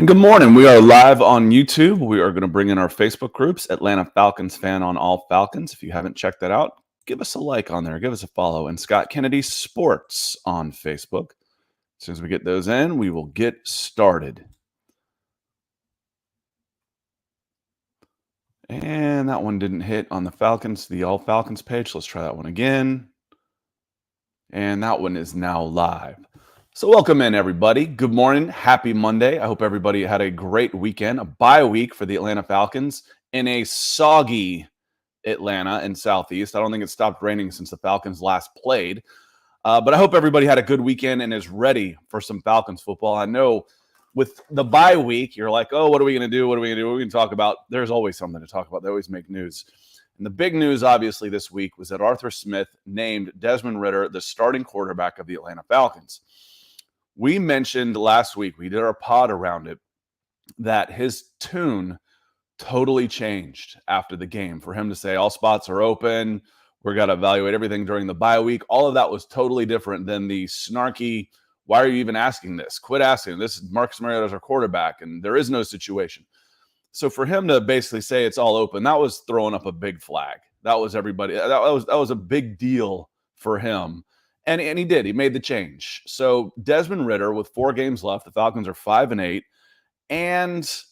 And good morning. We are live on YouTube. We are going to bring in our Facebook groups, Atlanta Falcons fan on all Falcons. If you haven't checked that out, give us a like on there. Give us a follow. And Scott Kennedy Sports on Facebook. As soon as we get those in, we will get started. And that one didn't hit on the Falcons, the All Falcons page. Let's try that one again. And that one is now live. So welcome in, everybody. Good morning. Happy Monday. I hope everybody had a great weekend, a bye week for the Atlanta Falcons in a soggy Atlanta and Southeast. I don't think it stopped raining since the Falcons last played. But I hope everybody had a good weekend and is ready for some Falcons football. I know with the bye week, you're like, oh, what are we going to do? What are we going to do? What are we going to talk about? There's always something to talk about. They always make news. And the big news, obviously, this week was that Arthur Smith named Desmond Ridder the starting quarterback of the Atlanta Falcons. We mentioned last week, we did our pod around it, that his tune totally changed after the game. For him to say all spots are open, we're going to evaluate everything during the bye week. All of that was totally different than the snarky, why are you even asking this? Quit asking. This is Marcus Mariota's our quarterback, and there is no situation. So for him to basically say it's all open, that was throwing up a big flag. That was everybody. That was a big deal for him. And he did. He made the change. So Desmond Ridder, with 4 games left, the Falcons are 5-8. And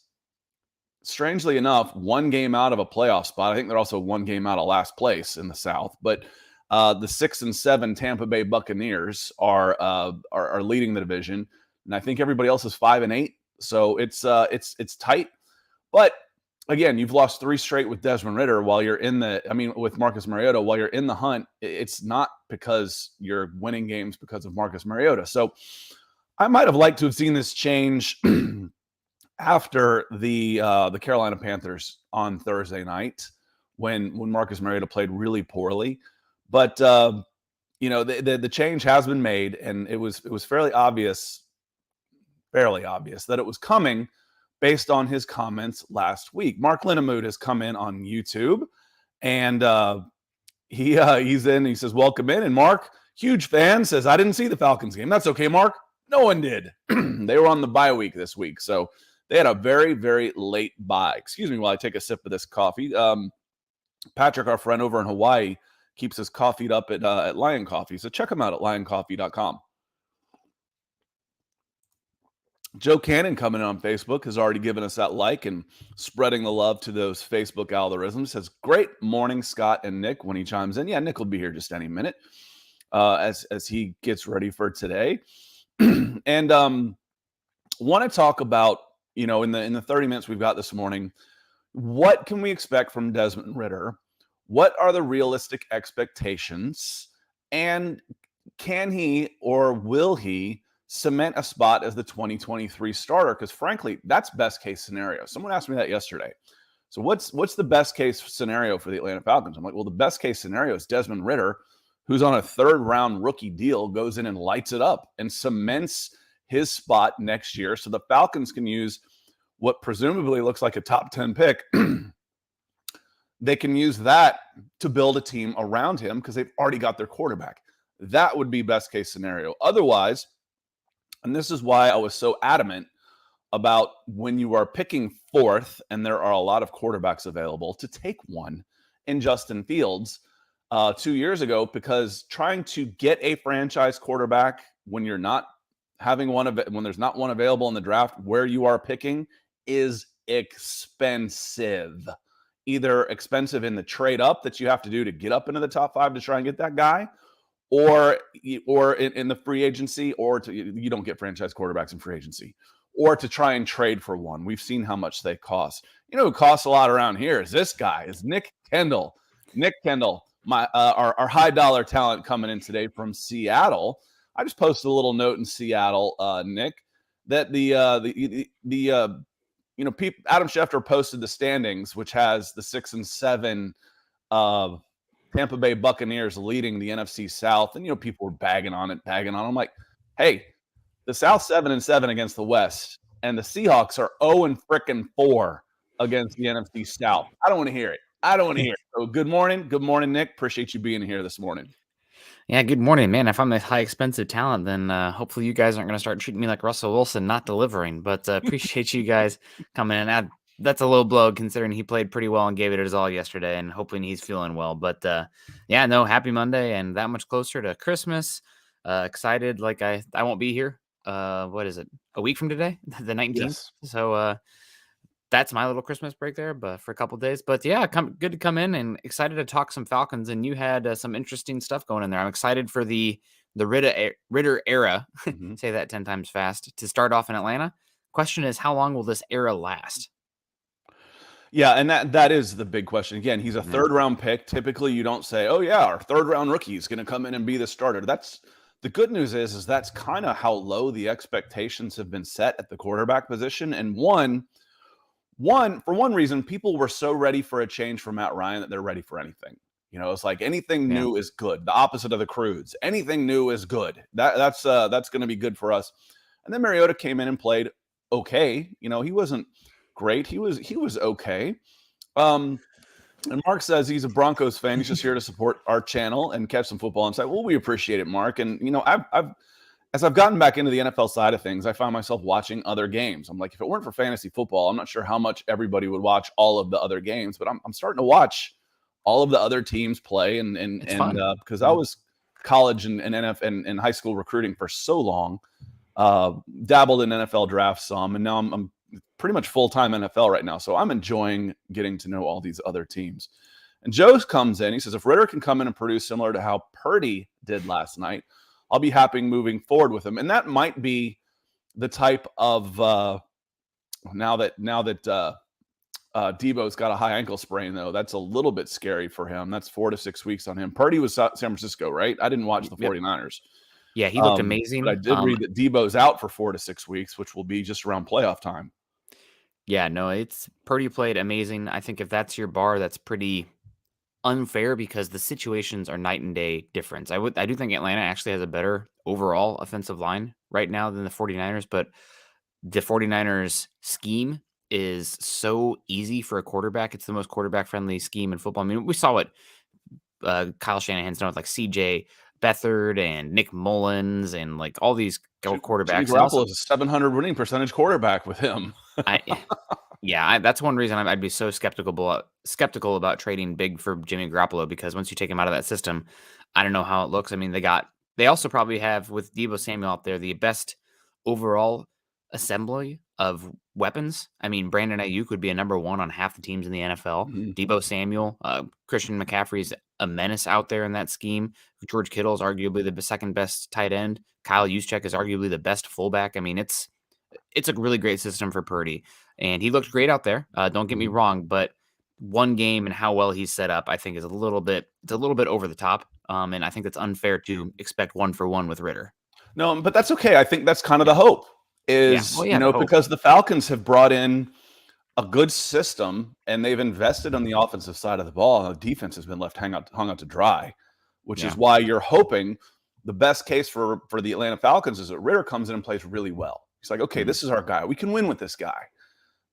strangely enough, 1 game out of a playoff spot. I think they're also 1 game out of last place in the South. But the 6-7 Tampa Bay Buccaneers are leading the division. And I think everybody else is 5-8. So it's tight. But again, you've lost 3 straight with Desmond Ridder with Marcus Mariota while you're in the hunt. It's not because you're winning games because of Marcus Mariota. So I might have liked to have seen this change after the Carolina Panthers on Thursday night when Marcus Mariota played really poorly. But the change has been made, and it was fairly obvious that it was coming based on his comments last week. Mark Linnemood has come in on YouTube, and he's in. He says, welcome in. And Mark, huge fan, says, I didn't see the Falcons game. That's okay, Mark. No one did. They were on the bye week this week. So they had a very, very late bye. Excuse me while I take a sip of this coffee. Patrick, our friend over in Hawaii, keeps his coffee up at Lion Coffee. So check him out at lioncoffee.com. Joe Cannon coming in on Facebook has already given us that like and spreading the love to those Facebook algorithms. Says, great morning, Scott and Nick, when he chimes in. Yeah, Nick will be here just any minute as he gets ready for today. And want to talk about, in the 30 minutes we've got this morning, what can we expect from Desmond Ridder? What are the realistic expectations? And can he or will he cement a spot as the 2023 starter? Because frankly, that's best case scenario. Someone asked me that yesterday. So what's the best case scenario for the Atlanta Falcons? I'm like, well, the best case scenario is Desmond Ridder, who's on a 3rd round rookie deal, goes in and lights it up and cements his spot next year. So the Falcons can use what presumably looks like a top 10 pick. They can use that to build a team around him because they've already got their quarterback. That would be best case scenario. Otherwise, and this is why I was so adamant about when you are picking 4th, and there are a lot of quarterbacks available, to take one in Justin Fields 2 years ago, because trying to get a franchise quarterback when you're not having when there's not one available in the draft where you are picking is expensive. Either expensive in the trade up that you have to do to get up into the top 5 to try and get that guy, or in the free agency, or you don't get franchise quarterbacks in free agency, or to try and trade for one. We've seen how much they cost. Who costs a lot around here is this guy, is Nick Kendall. Nick Kendall, our high dollar talent coming in today from Seattle. I just posted a little note in Seattle, Nick, that Adam Schefter posted the standings, which has the 6-7 Tampa Bay Buccaneers leading the NFC South. And, people were bagging on it. I'm like, hey, the South 7-7 against the West, and the Seahawks are 0-4 against the NFC South. I don't want to hear it. So good morning, Nick. Appreciate you being here this morning. Yeah, good morning, man. If I'm a high expensive talent, then hopefully you guys aren't going to start treating me like Russell Wilson, not delivering. But appreciate you guys coming in. That's a low blow considering he played pretty well and gave it his all yesterday, and hoping he's feeling well. But yeah, no, happy Monday and that much closer to Christmas. Excited, like I won't be here. What is it? A week from today, the 19th. Yes. So that's my little Christmas break there, but for a couple days. But yeah, good to come in and excited to talk some Falcons. And you had some interesting stuff going in there. I'm excited for the Ritter era. Mhm. Say that 10 times fast to start off in Atlanta. Question is, how long will this era last? Yeah, and that is the big question. Again, he's a Yeah, third round pick. Typically, you don't say, "Oh yeah, our third round rookie is going to come in and be the starter." That's the good news is that's kind of how low the expectations have been set at the quarterback position. And for one reason, people were so ready for a change for Matt Ryan that they're ready for anything. It's like anything yeah, new is good. The opposite of the Crudes. Anything new is good. That's going to be good for us. And then Mariota came in and played okay. He wasn't great. He was okay. Um, and Mark says he's a Broncos fan. He's just here to support our channel and catch some football inside. Well, we appreciate it, Mark. And I've as I've gotten back into the NFL side of things, I find myself watching other games. I'm like, if it weren't for fantasy football, I'm not sure how much everybody would watch all of the other games, but I'm starting to watch all of the other teams play, it's fun. because I Yeah, was college and NFL and high school recruiting for so long, dabbled in NFL drafts some, and now I'm pretty much full time NFL right now. So I'm enjoying getting to know all these other teams. And Joe comes in. He says, if Ritter can come in and produce similar to how Purdy did last night, I'll be happy moving forward with him. And that might be the type of now that Debo's got a high ankle sprain, though, that's a little bit scary for him. That's 4 to 6 weeks on him. Purdy was San Francisco, right? I didn't watch the yep. 49ers. Yeah, he looked But I amazing. did read that Debo's out for 4 to 6 weeks, which will be just around playoff time. Yeah, no, it's Purdy played amazing. I think if that's your bar, that's pretty unfair because the situations are night and day difference. I do think Atlanta actually has a better overall offensive line right now than the 49ers, but the 49ers scheme is so easy for a quarterback. It's the most quarterback friendly scheme in football. I mean, we saw what Kyle Shanahan's done with like CJ Beathard and Nick Mullins and like all these Jimmy quarterbacks. And also Garoppolo is a 700 winning percentage quarterback with him. I yeah, that's one reason I'd be so skeptical about trading big for Jimmy Garoppolo because once you take him out of that system, I don't know how it looks. I mean, they also probably have with Deebo Samuel out there the best overall assembly of weapons. I mean, Brandon Ayuk would be a number one on half the teams in the NFL. Mhm. Deebo Samuel, Christian McCaffrey's a menace out there in that scheme. George Kittle is arguably the second best tight end. Kyle Juszczyk is arguably the best fullback. I mean, it's a really great system for Purdy, and he looked great out there. Don't get me Mhm. wrong, but one game and how well he's set up, I think, is a little bit over the top. And I think that's unfair to expect one for one with Ritter. No, but that's okay. I think that's kind of the hope Yeah, well, is, yeah, the hope. because the Falcons have brought in a good system and they've invested on the offensive side of the ball. And the defense has been hung out to dry, which is Yeah, why you're hoping the best case for the Atlanta Falcons is that Ritter comes in and plays really well. He's like, okay, mhm, this is our guy. We can win with this guy.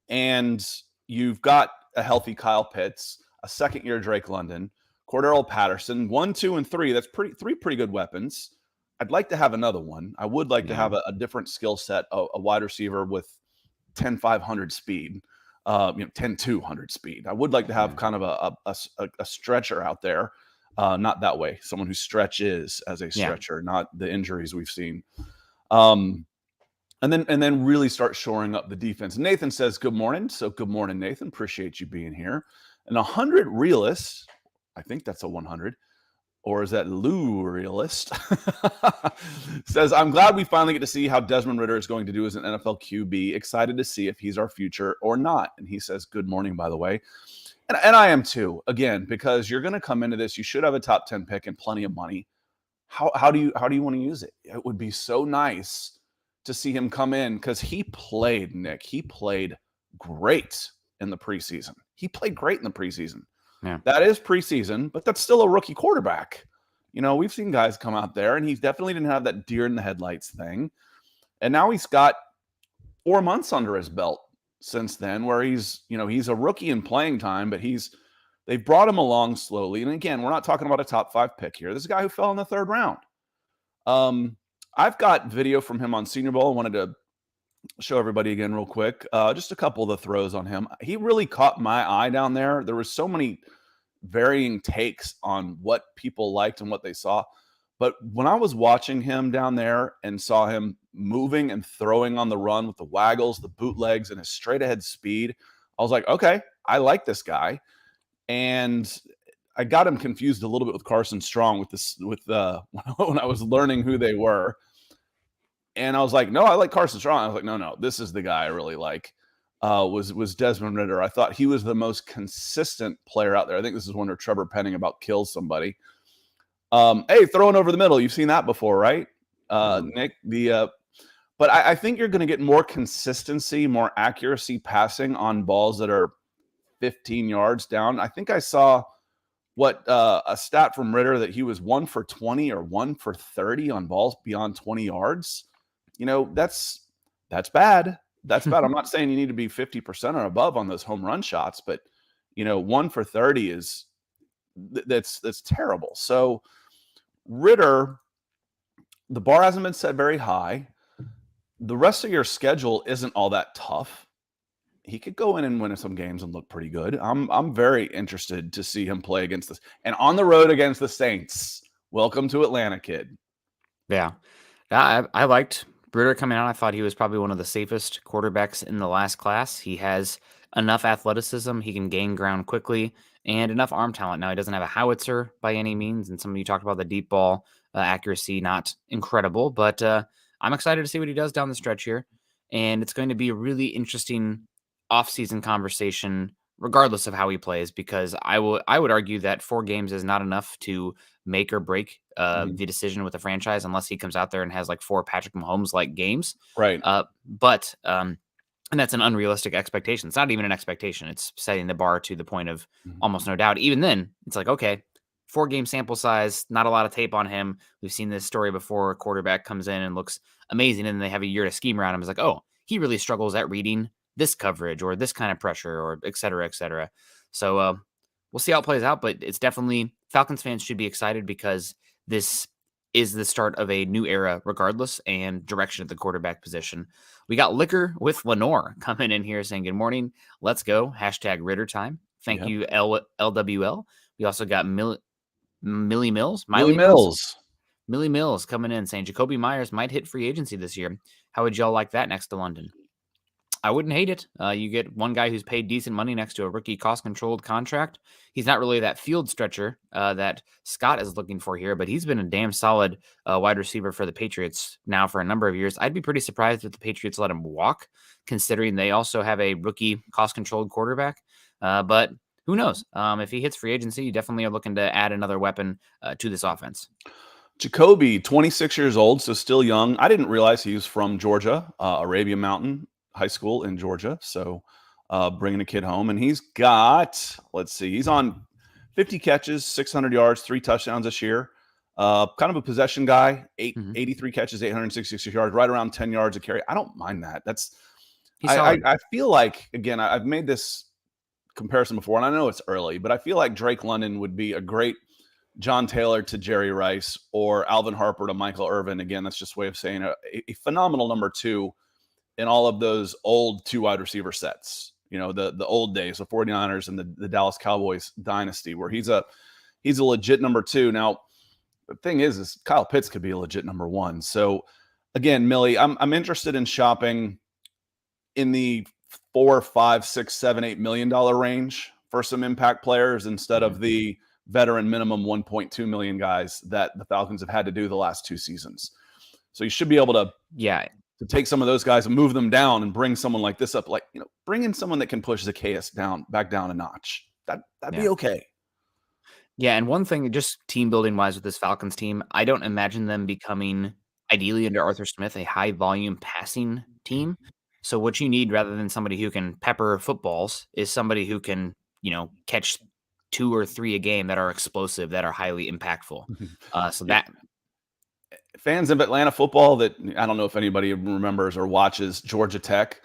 And you've got a healthy Kyle Pitts, a second-year Drake London, Cordero Patterson, 1, 2, and 3. That's three pretty good weapons. I'd like to have another one. I would like to yeah, have a different skill set, a wide receiver with 10,500 speed, 10,200 speed. I would like to have yeah, kind of a stretcher out there, not that way. Someone who stretches as a yeah. stretcher, not the injuries we've seen. Um, and then really start shoring up the defense. Nathan says, good morning. So good morning, Nathan. Appreciate you being here. And 100 realists, I think that's a 100, or is that Lou realist? Says, I'm glad we finally get to see how Desmond Ridder is going to do as an NFL QB. Excited to see if he's our future or not. And he says, good morning, by the way. And I am too, again, because you're going to come into this. You should have a top 10 pick and plenty of money. How do you want to use it? It would be so nice to see him come in because he played, Nick. He played great in the preseason. He played great in the preseason. Yeah. That is preseason, but that's still a rookie quarterback. We've seen guys come out there, and he definitely didn't have that deer in the headlights thing. And now he's got 4 months under his belt since then, where he's a rookie in playing time, but he's They've brought him along slowly. And again, we're not talking about a top 5 pick here. This is a guy who fell in the 3rd round. I've got video from him on Senior Bowl. I wanted to show everybody again real quick. Just a couple of the throws on him. He really caught my eye down there. There was so many varying takes on what people liked and what they saw. But when I was watching him down there and saw him moving and throwing on the run with the waggles, the bootlegs, and his straight ahead speed, I was like, okay, I like this guy. And I got him confused a little bit with Carson Strong when I was learning who they were. And I was like, no, I like Carson Strong. I was like, no, this is the guy I really like. Was Desmond Ridder. I thought he was the most consistent player out there. I think this is when Trevor Penning about kills somebody. Hey, throwing over the middle. You've seen that before, right? Nick, but I think you're going to get more consistency, more accuracy passing on balls that are 15 yards down. I think I saw a stat from Ritter that he was 1 for 20 or 1 for 30 on balls beyond 20 yards. That's bad. That's bad. I'm not saying you need to be 50% or above on those home run shots, but 1 for 30 that's terrible. So Ritter, the bar hasn't been set very high. The rest of your schedule isn't all that tough. He could go in and win some games and look pretty good. I'm very interested to see him play against this and on the road against the Saints. Welcome to Atlanta, kid. Yeah. I liked Ritter coming out. I thought he was probably one of the safest quarterbacks in the last class. He has enough athleticism. He can gain ground quickly and enough arm talent. Now, he doesn't have a howitzer by any means. And some of you talked about the deep ball accuracy, not incredible, but I'm excited to see what he does down the stretch here. And it's going to be a really interesting offseason conversation, regardless of how he plays, because I would argue that 4 games is not enough to make or break the decision with the franchise unless he comes out there and has like 4 Patrick Mahomes-like games. Right. And that's an unrealistic expectation. It's not even an expectation. It's setting the bar to the point of almost no doubt. Even then, it's like, okay, 4-game sample size, not a lot of tape on him. We've seen this story before. A quarterback comes in and looks amazing, and then they have a year to scheme around him. It's like, oh, he really struggles at reading this coverage or this kind of pressure or et cetera, et cetera. So we'll see how it plays out, but it's definitely Falcons fans should be excited because this is the start of a new era regardless and direction at the quarterback position. We got Liquor with Lenore coming in here saying, good morning. Let's go. # Ritter time. Thank you, LWL. We also got Millie Mills. Millie Mills coming in saying Jacoby Myers might hit free agency this year. How would y'all like that next to London? I wouldn't hate it. You get one guy who's paid decent money next to a rookie cost-controlled contract. He's not really that field stretcher that Scott is looking for here, but he's been a damn solid wide receiver for the Patriots now for a number of years. I'd be pretty surprised if the Patriots let him walk, considering they also have a rookie cost-controlled quarterback. But who knows? If he hits free agency, you definitely are looking to add another weapon to this offense. Jacoby, 26 years old, so still young. I didn't realize he was from Georgia, Arabia Mountain High School in Georgia. So bringing a kid home, and he's got, he's on 50 catches, 600 yards, 3 touchdowns this year. Kind of a possession guy, 83 catches, 866 yards, right around 10 yards a carry. I don't mind that. I feel like, again, I've made this comparison before, and I know it's early, but I feel like Drake London would be a great John Taylor to Jerry Rice or Alvin Harper to Michael Irvin. Again, that's just a way of saying a phenomenal number 2 in all of those old 2 wide receiver sets, the old days, the 49ers and the Dallas Cowboys dynasty, where he's a legit number 2. Now, the thing is Kyle Pitts could be a legit number 1. So again, Millie, I'm interested in shopping in the $4, $5, $6, $7, $8 million range for some impact players instead of the veteran minimum 1.2 million guys that the Falcons have had to do the last 2 seasons. So you should be able to to take some of those guys and move them down and bring someone like this up, bring in someone that can push Zacchaeus back down a notch. That'd be okay. Yeah, and one thing, just team building wise with this Falcons team, I don't imagine them becoming, ideally under Arthur Smith, a high volume passing team. So what you need, rather than somebody who can pepper footballs, is somebody who can, catch 2 or 3 a game that are explosive, that are highly impactful. Fans of Atlanta football, that I don't know if anybody remembers or watches Georgia Tech.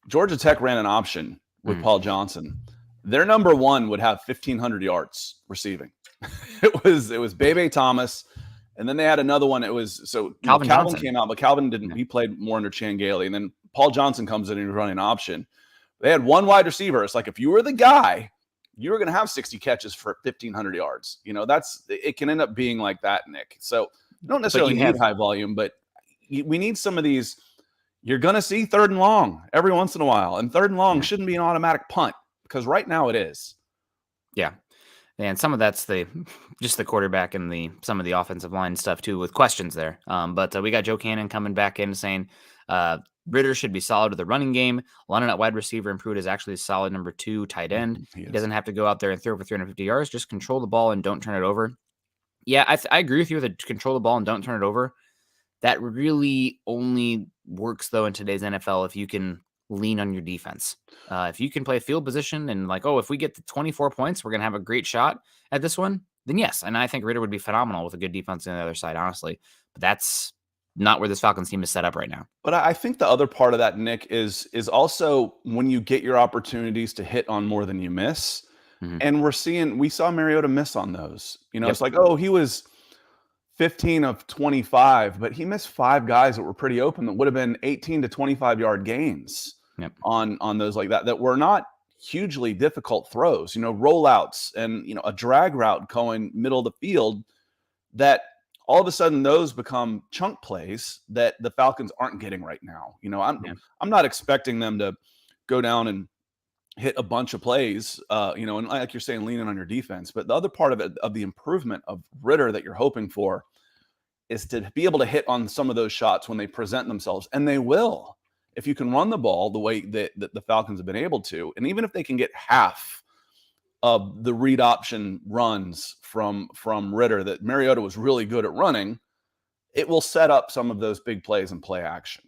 Georgia Tech ran an option with Paul Johnson. their number one would have 1,500 yards receiving. It was Bebe Thomas, and then they had another one. It was Calvin came out, but Calvin didn't. Yeah. He played more under Changeli, and then Paul Johnson comes in and he's running an option. They had one wide receiver. It's like if you were the guy, you were going to have 60 catches for 1,500 yards. It can end up being like that, Nick. So you don't necessarily need high volume, but we need some of these. You're going to see 3rd and long every once in a while, and 3rd and long shouldn't be an automatic punt because right now it is. Yeah. And some of that's just the quarterback and some of the offensive line stuff too, with questions there. But we got Joe Cannon coming back in saying Ritter should be solid with the running game. London at wide receiver and Pruitt is actually a solid number 2 tight end. He doesn't have to go out there and throw for 350 yards. Just control the ball and don't turn it over. Yeah, I agree with you with the control the ball and don't turn it over. That really only works though in today's NFL if you can lean on your defense. If you can play field position and if we get to 24 points, we're going to have a great shot at this one, then yes. And I think Ritter would be phenomenal with a good defense on the other side, honestly. But that's not where this Falcons team is set up right now. But I think the other part of that, Nick, is also when you get your opportunities to hit on more than you miss. Mm-hmm. And we saw Mariota miss on those. It's like, he was 15 of 25, but he missed 5 guys that were pretty open that would have been 18 to 25 yard gains on those like that were not hugely difficult throws, rollouts and, a drag route going middle of the field that all of a sudden those become chunk plays that the Falcons aren't getting right now. I'm not expecting them to go down and hit a bunch of plays, and like you're saying, leaning on your defense. But the other part of it, of the improvement of Ritter that you're hoping for, is to be able to hit on some of those shots when they present themselves. And they will, if you can run the ball the way that the Falcons have been able to. And even if they can get half of the read option runs from Ritter that Mariota was really good at running, it will set up some of those big plays and play action.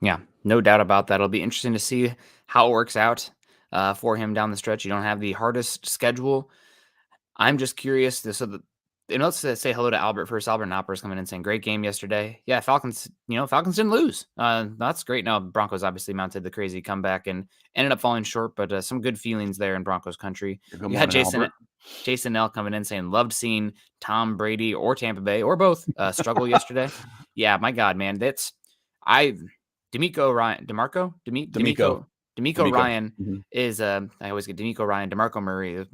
Yeah, no doubt about that. It'll be interesting to see how it works out for him down the stretch. You don't have the hardest schedule. I'm just curious. Let's say hello to Albert first. Albert Knopper's coming in saying, great game yesterday. Yeah, Falcons didn't lose. That's great. Now, Broncos obviously mounted the crazy comeback and ended up falling short, but some good feelings there in Broncos country. You had Jason L coming in saying, loved seeing Tom Brady or Tampa Bay or both struggle yesterday. Yeah, my God, man. DeMeco Ryan is I always get DeMeco Ryan, DeMarco Murray,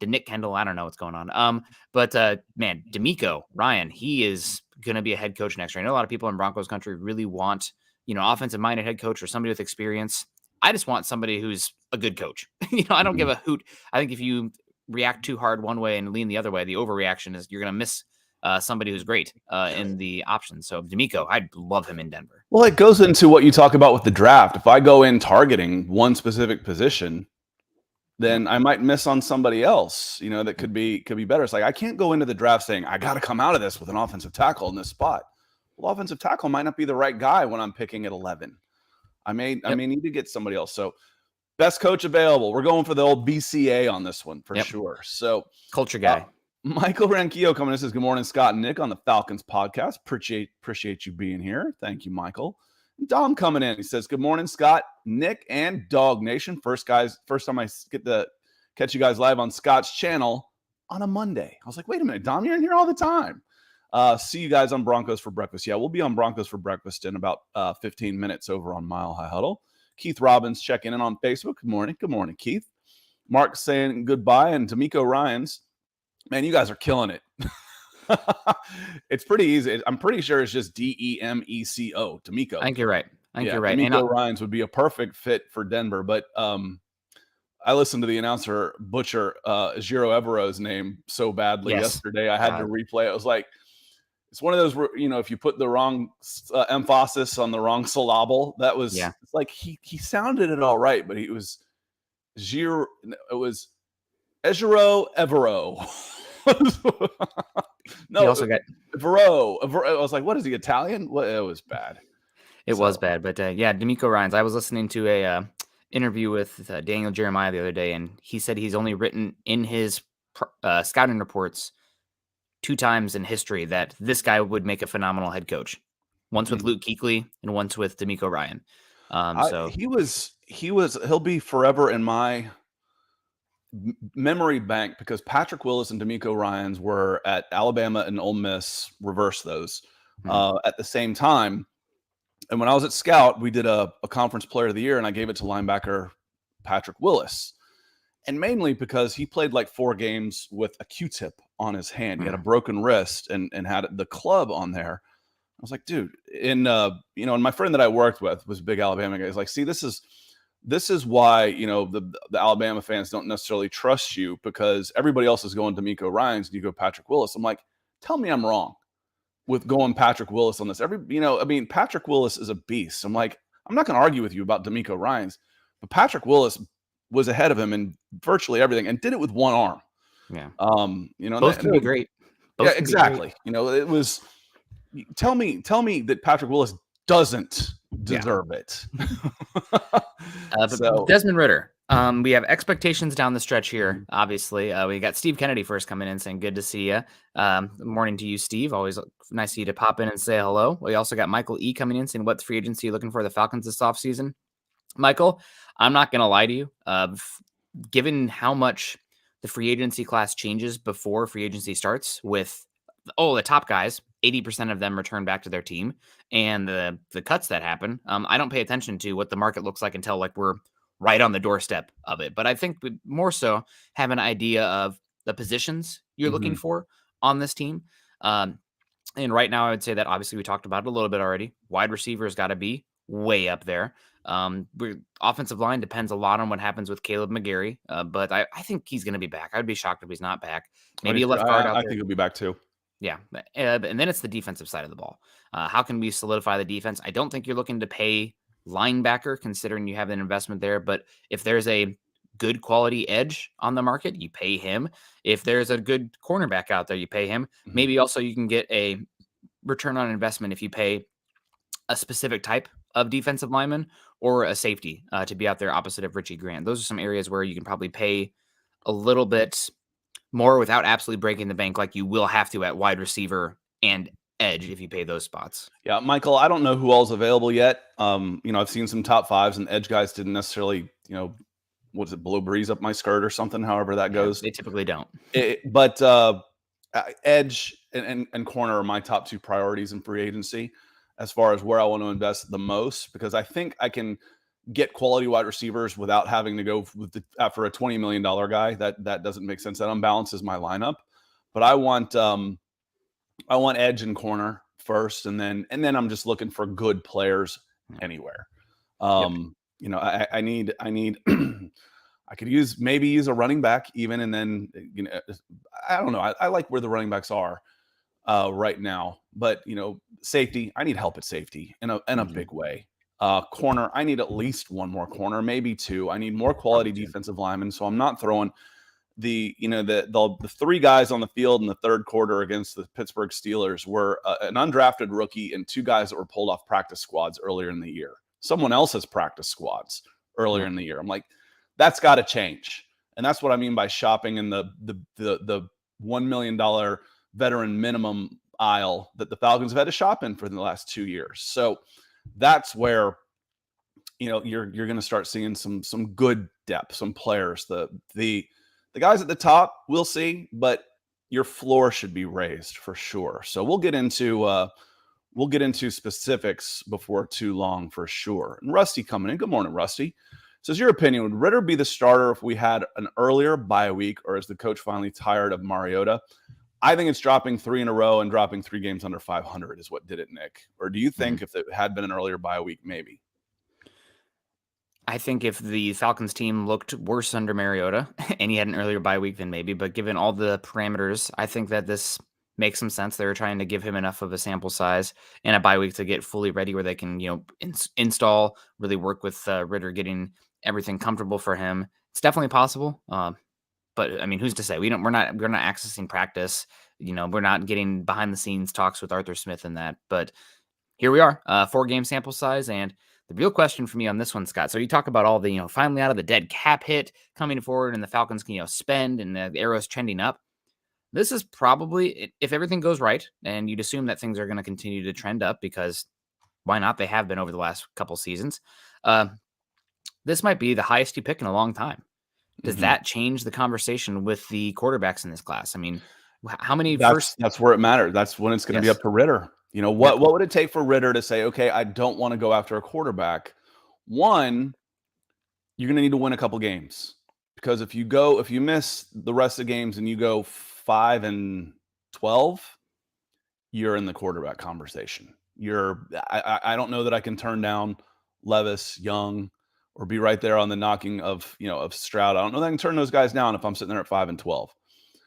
Nick Kendall. I don't know what's going on. But man, DeMeco Ryan, he is going to be a head coach next year. I know a lot of people in Broncos country really want, offensive minded head coach or somebody with experience. I just want somebody who's a good coach. I don't give a hoot. I think if you react too hard one way and lean the other way, the overreaction is you're going to miss somebody who's great in the options. So DeMeco, I'd love him in Denver. Well, it goes into what you talk about with the draft. If I go in targeting one specific position, then I might miss on somebody else, that could be better. It's like, I can't go into the draft saying, I got to come out of this with an offensive tackle in this spot. Well, offensive tackle might not be the right guy when I'm picking at 11. I may need to get somebody else. So best coach available. We're going for the old BCA on this one for sure. So culture guy. Michael Ranquillo coming in says, good morning, Scott and Nick on the Falcons podcast. Appreciate you being here. Thank you, Michael. Dom coming in. He says, good morning, Scott, Nick, and Dog Nation. First time I get to catch you guys live on Scott's channel on a Monday. I was like, wait a minute, Dom, you're in here all the time. See you guys on Broncos for Breakfast. Yeah, we'll be on Broncos for Breakfast in about 15 minutes over on Mile High Huddle. Keith Robbins checking in on Facebook. Good morning. Good morning, Keith. Mark saying goodbye. And DeMeco Ryans, man, you guys are killing it. It's pretty easy. I'm pretty sure it's just DEMECO, DeMeco. I think you're right. DeMeco Ryans would be a perfect fit for Denver. But I listened to the announcer butcher Giro Evero's name so badly yesterday. I had to replay it. I was like, it's one of those where, if you put the wrong emphasis on the wrong syllable, that was it's like he sounded it all right, but it was Giro Evero. No, he also got Vero. I was like, what is he, Italian? Well, it was bad. It was bad, but DeMeco Ryans. I was listening to a interview with Daniel Jeremiah the other day, and he said he's only written in his scouting reports 2 times in history that this guy would make a phenomenal head coach. Once with Luke Kuechly and once with DeMeco Ryan. So he'll be forever in my memory bank because Patrick Willis and D'Amico Ryans were at Alabama and Ole Miss, reverse those at the same time. And when I was at Scout, we did a conference player of the year, and I gave it to linebacker Patrick Willis. And mainly because he played like 4 games with a Q-tip on his hand. He had a broken wrist and had the club on there. I was like, dude, and my friend that I worked with was a big Alabama guy. He's like, see, this is why, the Alabama fans don't necessarily trust you, because everybody else is going D'Amico Ryans and you go Patrick Willis. I'm like, tell me I'm wrong with going Patrick Willis on this. Patrick Willis is a beast. I'm like, I'm not going to argue with you about D'Amico Ryans, but Patrick Willis was ahead of him in virtually everything and did it with one arm. Yeah. Both can be great. Yeah, exactly. It was, tell me that Patrick Willis doesn't deserve it. Desmond Ridder. We have expectations down the stretch here. Obviously, we got Steve Kennedy first coming in saying, good to see you. Morning to you, Steve. Always nice of you to pop in and say hello. We also got Michael E coming in saying, what free agency are you looking for the Falcons this offseason? Michael, I'm not going to lie to you. Given how much the free agency class changes before free agency starts with, the top guys, 80% of them return back to their team, and the cuts that happen, I don't pay attention to what the market looks like until we're right on the doorstep of it. But I think we more so have an idea of the positions you're looking for on this team. And right now I would say that obviously we talked about it a little bit already. Wide receiver has got to be way up there. Offensive line depends a lot on what happens with Caleb McGarry, but I think he's going to be back. I'd be shocked if he's not back. Maybe a left guard out there. I think he'll be back too. Yeah, and then it's the defensive side of the ball. How can we solidify the defense? I don't think you're looking to pay linebacker, considering you have an investment there. But if there's a good quality edge on the market, you pay him. If there's a good cornerback out there, you pay him. Maybe also you can get a return on investment if you pay a specific type of defensive lineman or a safety to be out there opposite of Richie Grant. Those are some areas where you can probably pay a little bit more without absolutely breaking the bank, like you will have to at wide receiver and edge if you pay those spots. Yeah, Michael, I don't know who all's available yet. I've seen some top 5s, and edge guys didn't necessarily, blow breeze up my skirt or something, however that goes. They typically don't. But edge and corner are my top 2 priorities in free agency as far as where I want to invest the most, because I think I can get quality wide receivers without having to go after a $20 million guy. That doesn't make sense. That unbalances my lineup. But I want edge and corner first, and then I'm just looking for good players anywhere. I need I could use a running back even, and then I don't know. I like where the running backs are right now, but safety, I need help at safety in a big way. Corner, I need at least one more corner, maybe 2. I need more quality defensive linemen, so I'm not throwing the 3 guys on the field in the third quarter against the Pittsburgh Steelers were an undrafted rookie and 2 guys that were pulled off practice squads earlier in the year. Someone else's practice squads earlier in the year. I'm like, that's got to change, and that's what I mean by shopping in the $1 million veteran minimum aisle that the Falcons have had to shop in for the last 2 years. So that's where you're going to start seeing some good depth, some players. The guys at the top, we'll see, but your floor should be raised for sure. So we'll get into specifics before too long for sure. And Rusty coming in. Good morning, Rusty. Says, your opinion, would Ritter be the starter if we had an earlier bye week, or is the coach finally tired of Mariota? I think it's dropping 3 in a row and dropping 3 games under 500 is what did it, Nick. Or do you think if it had been an earlier bye week, maybe? I think if the Falcons team looked worse under Mariota and he had an earlier bye week, then maybe. But given all the parameters, I think that this makes some sense. They were trying to give him enough of a sample size and a bye week to get fully ready where they can, install, really work with Ritter, getting everything comfortable for him. It's definitely possible. But I mean, who's to say? We're not accessing practice. We're not getting behind the scenes talks with Arthur Smith and that. But here we are, 4-game sample size. And the real question for me on this one, Scott. So you talk about all the, finally out of the dead cap hit coming forward, and the Falcons can, spend, and the arrows trending up. This is probably, if everything goes right, and you'd assume that things are going to continue to trend up, because why not? They have been over the last couple seasons. This might be the highest you pick in a long time. Does that change the conversation with the quarterbacks in this class? I mean, how many That's where it matters. That's when it's going to be Yes. up to Ritter. Yep. What would it take for Ritter to say, okay, I don't want to go after a quarterback? One, you're going to need to win a couple games, because if you miss the rest of the games and you go 5-12, you're in the quarterback conversation. I don't know that I can turn down Levis, Young, or be right there on the knocking of Stroud. I don't know that I can turn those guys down if I'm sitting there at 5-12.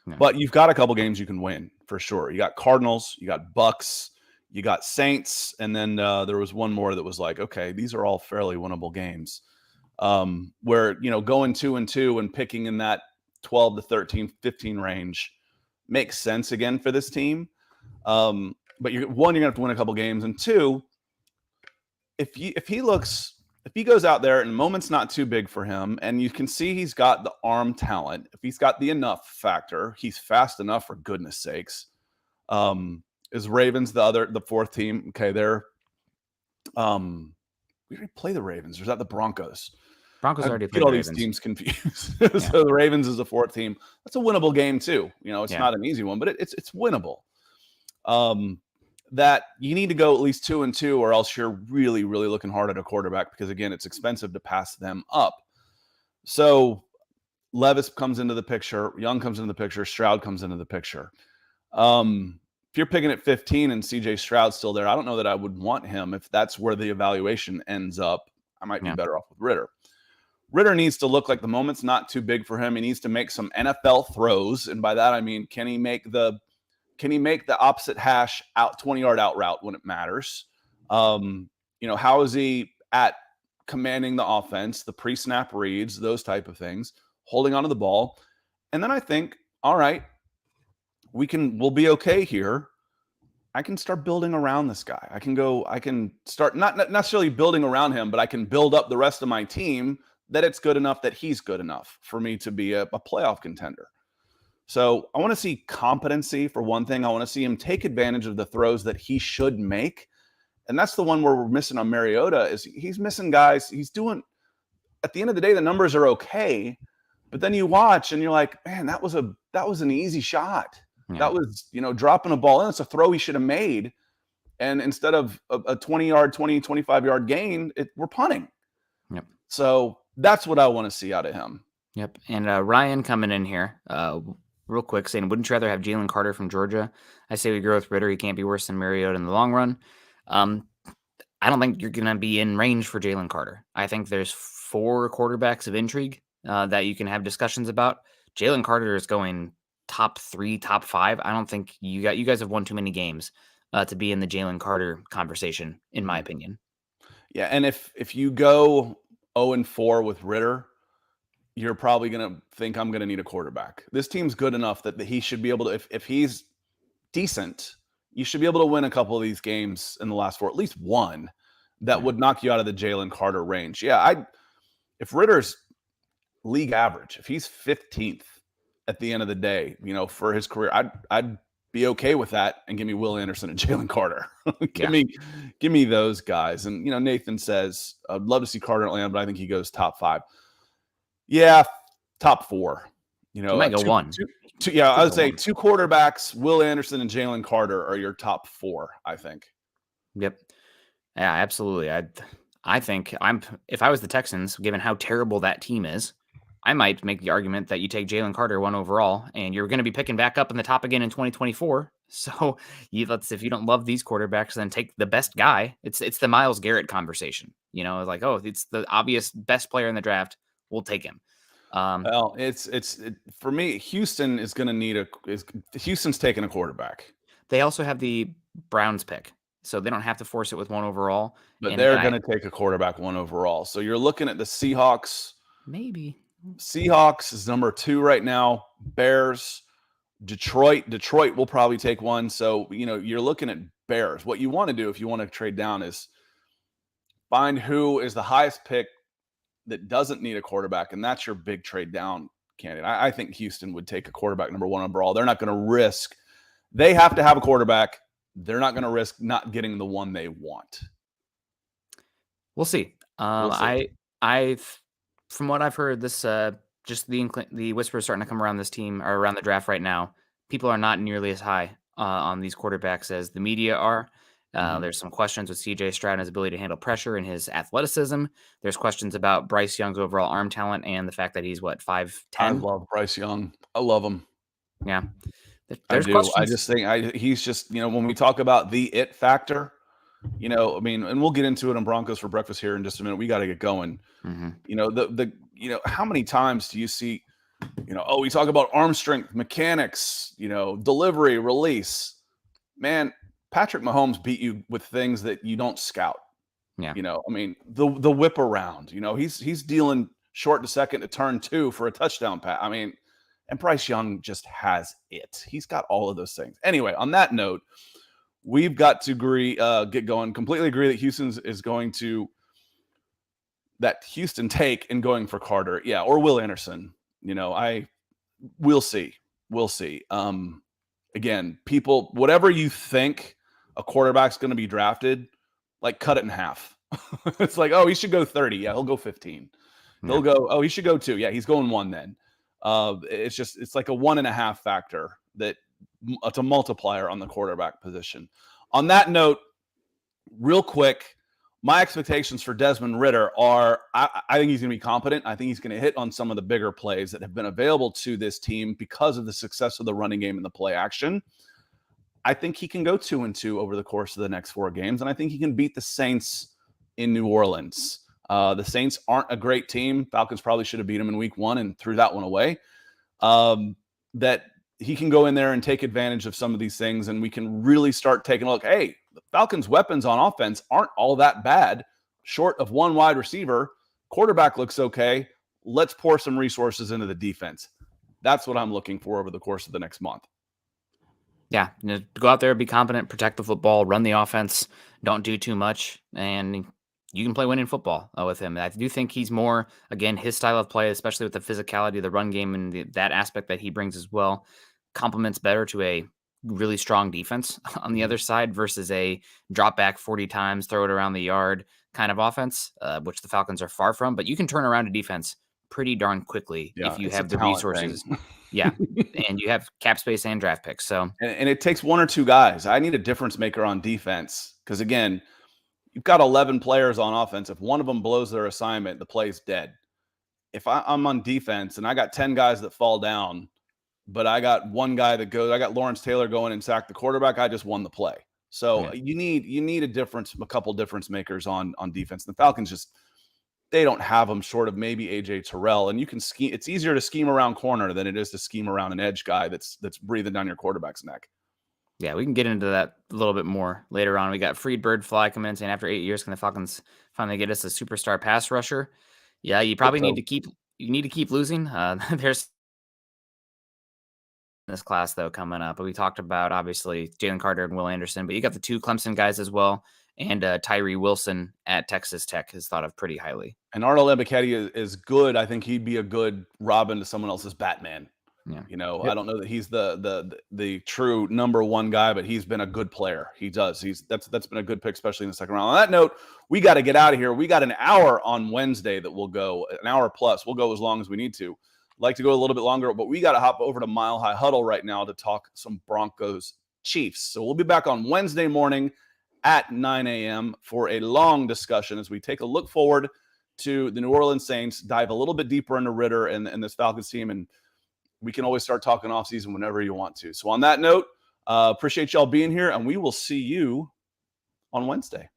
Yeah. But you've got a couple games you can win for sure. You got Cardinals, you got Bucks, you got Saints, and then there was one more that was like, okay, these are all fairly winnable games. Where going 2-2 and picking in that 12 to 13, 15 range makes sense again for this team. But you're gonna have to win a couple games, and two, if he goes out there and the moment's not too big for him, and you can see he's got the arm talent, if he's got the enough factor, he's fast enough, for goodness sakes. Is Ravens the fourth team? Okay, they're we already play the Ravens, or is that the Broncos? Broncos I already get played all the these Ravens. teams confused. So the Ravens is the fourth team. That's a winnable game too. It's not an easy one, but it's winnable. That you need to go at least 2-2, or else you're really, really looking hard at a quarterback, because again, it's expensive to pass them up. So Levis comes into the picture, Young comes into the picture, Stroud comes into the picture. If you're picking at 15 and CJ Stroud's still there, I don't know that I would want him. If that's where the evaluation ends up, I might be better off with Ritter. Ritter needs to look like the moment's not too big for him. He needs to make some NFL throws, and by that I mean, can he make the opposite hash out 20-yard out route when it matters? How is he at commanding the offense, the pre-snap reads, those type of things, holding onto the ball? And then I think, all right, we'll be okay here. I can start building around this guy. I can start not necessarily building around him, but I can build up the rest of my team that it's good enough that he's good enough for me to be a playoff contender. So I want to see competency for one thing. I want to see him take advantage of the throws that he should make. And that's the one where we're missing on Mariota, is he's missing guys. He's doing, at the end of the day, the numbers are okay, but then you watch and you're like, man, that was an easy shot. Yeah. That was, dropping a ball in. It's a throw he should have made. And instead of a 20-yard, 25-yard gain, we're punting. Yep. So that's what I want to see out of him. Yep. And Ryan coming in here, real quick, saying, wouldn't you rather have Jalen Carter from Georgia? I say we go with Ritter. He can't be worse than Mariota in the long run. I don't think you're going to be in range for Jalen Carter. I think there's 4 quarterbacks of intrigue that you can have discussions about. Jalen Carter is going top 3, top 5. I don't think you guys have won too many games to be in the Jalen Carter conversation, in my opinion. Yeah, and if you go 0-4 with Ritter, you're probably going to think I'm going to need a quarterback. This team's good enough that he should be able to, if he's decent, you should be able to win a couple of these games in the last 4, at least one that would knock you out of the Jalen Carter range. Yeah, if Ritter's league average, if he's 15th at the end of the day, for his career, I'd be okay with that, and give me Will Anderson and Jalen Carter. give me those guys. And Nathan says, I'd love to see Carter in Atlanta, but I think he goes top 5. Yeah, top 4. You might go 1. I would say 2 quarterbacks, Will Anderson and Jalen Carter, are your top 4, I think. Yep. Yeah, absolutely. I think if I was the Texans, given how terrible that team is, I might make the argument that you take Jalen Carter 1 overall, and you're going to be picking back up in the top again in 2024. So if you don't love these quarterbacks, then take the best guy. It's the Myles Garrett conversation. Like, oh, it's the obvious best player in the draft. We'll take him. Well, it's for me. Houston is going to need Houston's taking a quarterback. They also have the Browns pick, so they don't have to force it with 1 overall. But they're going to take a quarterback 1 overall. So you're looking at the Seahawks. Maybe Seahawks is number 2 right now. Bears, Detroit. Detroit will probably take 1. So you're looking at Bears. What you want to do if you want to trade down is find who is the highest pick that doesn't need a quarterback, and that's your big trade down candidate. I think Houston would take a quarterback number 1 overall. They're not going to risk. They have to have a quarterback. They're not going to risk not getting the one they want. We'll see. I from what I've heard, this just the whispers starting to come around this team or around the draft right now. People are not nearly as high on these quarterbacks as the media are. There's some questions with CJ Stroud and his ability to handle pressure and his athleticism. There's questions about Bryce Young's overall arm talent and the fact that he's 5'10". I love Bryce Young. I love him. Yeah, I there's do. questions. I just think he's just, when we talk about the it factor, and we'll get into it on Broncos for Breakfast here in just a minute. We got to get going. How many times do you see, we talk about arm strength, mechanics, delivery, release. Man, Patrick Mahomes beat you with things that you don't scout. Yeah. The whip around, he's dealing short to second to turn 2 for a touchdown pass. And Bryce Young just has it. He's got all of those things. Anyway, on that note, we've got to get going. Completely agree that Houston take and going for Carter. Yeah, or Will Anderson. We'll see. We'll see. Again, people, whatever you think a quarterback's going to be drafted, like cut it in half. It's like, oh, he should go 30. Yeah, he'll go 15. He'll go, oh, he should go 2. Yeah, he's going 1 then. It's like a 1.5 factor that it's a multiplier on the quarterback position. On that note, real quick, my expectations for Desmond Ridder are I think he's going to be competent. I think he's going to hit on some of the bigger plays that have been available to this team because of the success of the running game and the play action. I think he can go 2-2 over the course of the next 4 games, and I think he can beat the Saints in New Orleans. The Saints aren't a great team. Falcons probably should have beat them in week 1 and threw that one away. That he can go in there and take advantage of some of these things, and we can really start taking a look. Hey, the Falcons' weapons on offense aren't all that bad. Short of 1 wide receiver, quarterback looks okay. Let's pour some resources into the defense. That's what I'm looking for over the course of the next month. Yeah, go out there, be competent, protect the football, run the offense, don't do too much, and you can play winning football with him. I do think he's more, again, his style of play, especially with the physicality of the run game and that aspect that he brings as well, complements better to a really strong defense on the other side versus a drop back 40 times, throw it around the yard kind of offense, which the Falcons are far from. But you can turn around a defense pretty darn quickly if you have the resources. Yeah, and you have cap space and draft picks. So and it takes 1 or 2 guys. I need a difference maker on defense because, again, you've got 11 players on offense. If one of them blows their assignment, the play's dead. If I'm on defense and I got 10 guys that fall down, but I got 1 guy that goes, I got Lawrence Taylor going and sack the quarterback, I just won the play. So you need a couple difference makers on defense. The Falcons they don't have them short of maybe AJ Terrell. And you can scheme. It's easier to scheme around corner than it is to scheme around an edge guy that's breathing down your quarterback's neck. Yeah, we can get into that a little bit more later on. We got Freed Bird Fly coming in saying after 8 years, can the Falcons finally get us a superstar pass rusher? Yeah, you probably need to keep losing. There's this class though coming up, but we talked about obviously Jalen Carter and Will Anderson, but you got the 2 Clemson guys as well, and Tyree Wilson at Texas Tech is thought of pretty highly. And Arnold Ebiketie is good. I think he'd be a good Robin to someone else's Batman. Yeah. I don't know that he's the true number 1 guy, but he's been a good player. He does. That's been a good pick, especially in the second round. On that note, we got to get out of here. We got an hour on Wednesday that we'll go, an hour plus. We'll go as long as we need to. Like to go a little bit longer, but we got to hop over to Mile High Huddle right now to talk some Broncos Chiefs. So we'll be back on Wednesday morning at 9 a.m. for a long discussion as we take a look forward to the New Orleans Saints, dive a little bit deeper into Ritter and this Falcons team, and we can always start talking offseason whenever you want to. So on that note, appreciate y'all being here, and we will see you on Wednesday.